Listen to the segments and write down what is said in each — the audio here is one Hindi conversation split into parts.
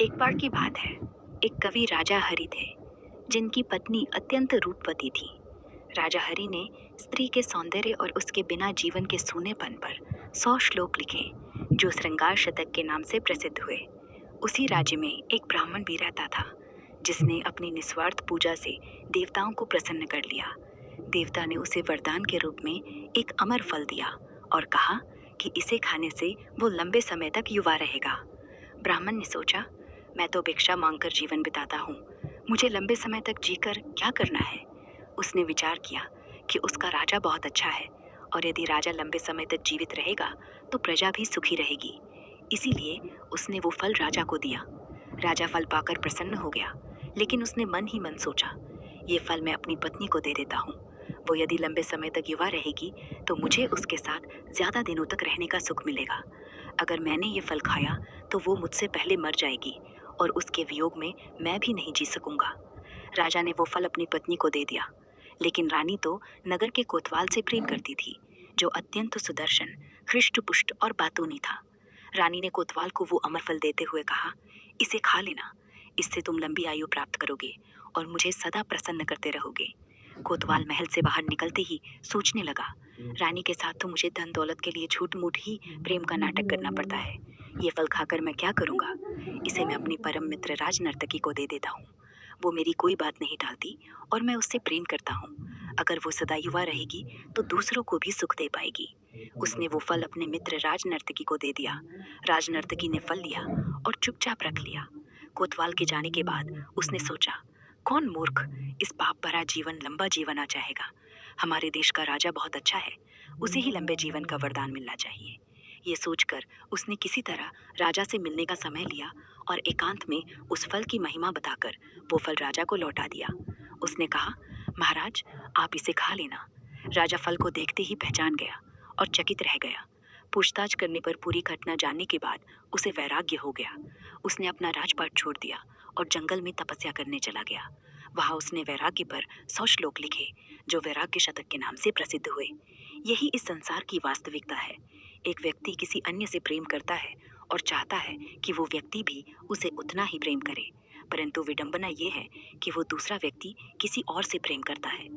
एक बार की बात है। एक कवि राजा हरि थे, जिनकी पत्नी अत्यंत रूपवती थी। राजा हरि ने स्त्री के सौंदर्य और उसके बिना जीवन के सूनेपन पर 100 श्लोक लिखे, जो श्रृंगार शतक के नाम से प्रसिद्ध हुए। उसी राज्य में एक ब्राह्मण भी रहता था, जिसने अपनी निस्वार्थ पूजा से देवताओं को प्रसन्न कर लिया। देवता ने उसे वरदान के रूप में एक अमर फल दिया और कहा कि इसे खाने से वो लंबे समय तक युवा रहेगा। ब्राह्मण ने सोचा, मैं तो भिक्षा मांगकर जीवन बिताता हूँ, मुझे लंबे समय तक जीकर क्या करना है। उसने विचार किया कि उसका राजा बहुत अच्छा है, और यदि राजा लंबे समय तक जीवित रहेगा तो प्रजा भी सुखी रहेगी। इसीलिए उसने वो फल राजा को दिया। राजा फल पाकर प्रसन्न हो गया, लेकिन उसने मन ही मन सोचा, ये फल मैं अपनी पत्नी को दे देता हूँ। वो यदि लंबे समय तक युवा रहेगी तो मुझे उसके साथ ज्यादा दिनों तक रहने का सुख मिलेगा। अगर मैंने ये फल खाया तो वो मुझसे पहले मर जाएगी, और उसके वियोग में मैं भी नहीं जी सकूंगा। राजा ने वो फल अपनी पत्नी को दे दिया, लेकिन रानी तो नगर के कोतवाल से प्रेम करती थी, जो अत्यंत सुदर्शन, हृष्ट पुष्ट और बातूनी था। रानी ने कोतवाल को वो अमर फल देते हुए कहा, इसे खा लेना, इससे तुम लंबी आयु प्राप्त करोगे और मुझे सदा प्रसन्न करते रहोगे। कोतवाल महल से बाहर निकलते ही सोचने लगा, रानी के साथ तो मुझे धन दौलत के लिए झूठ मूठ ही प्रेम का नाटक करना पड़ता है। ये फल खाकर मैं क्या करूँगा? इसे मैं अपनी परम मित्र राज नर्तकी को दे देता हूँ। वो मेरी कोई बात नहीं टालती और मैं उससे प्रेम करता हूँ। अगर वो सदा युवा रहेगी तो दूसरों को भी सुख दे पाएगी। उसने वो फल अपने मित्र राज नर्तकी को दे दिया। राज नर्तकी ने फल लिया और चुपचाप रख लिया। कोतवाल के जाने के बाद उसने सोचा, कौन मूर्ख इस पाप भरा जीवन लंबा जीवन आ चाहेगा। हमारे देश का राजा बहुत अच्छा है, उसे ही लंबे जीवन का वरदान मिलना चाहिए। ये सोचकर उसने किसी तरह राजा से मिलने का समय लिया और एकांत में उस फल की महिमा बताकर वो फल राजा को लौटा दिया। उसने कहा, महाराज, आप इसे खा लेना। राजा फल को देखते ही पहचान गया और चकित रह गया। पूछताछ करने पर पूरी घटना जानने के बाद उसे वैराग्य हो गया। उसने अपना राजपाट छोड़ दिया और जंगल में तपस्या करने चला गया। वहाँ उसने वैराग्य पर 100 श्लोक लिखे, जो वैराग्य शतक के नाम से प्रसिद्ध हुए। यही इस संसार की वास्तविकता है। एक व्यक्ति किसी अन्य से प्रेम करता है और चाहता है कि वो व्यक्ति भी उसे उतना ही प्रेम करे, परंतु विडंबना ये है कि वो दूसरा व्यक्ति किसी और से प्रेम करता है।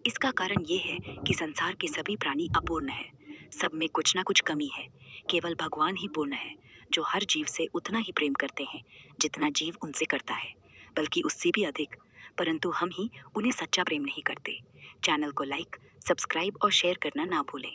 इसका कारण ये है कि संसार के सभी प्राणी अपूर्ण है, सब में कुछ ना कुछ कमी है। केवल भगवान ही पूर्ण है, जो हर जीव से उतना ही प्रेम करते हैं जितना जीव उनसे करता है, बल्कि उससे भी अधिक। परंतु हम ही उन्हें सच्चा प्रेम नहीं करते। चैनल को लाइक, सब्सक्राइब और शेयर करना ना भूलें।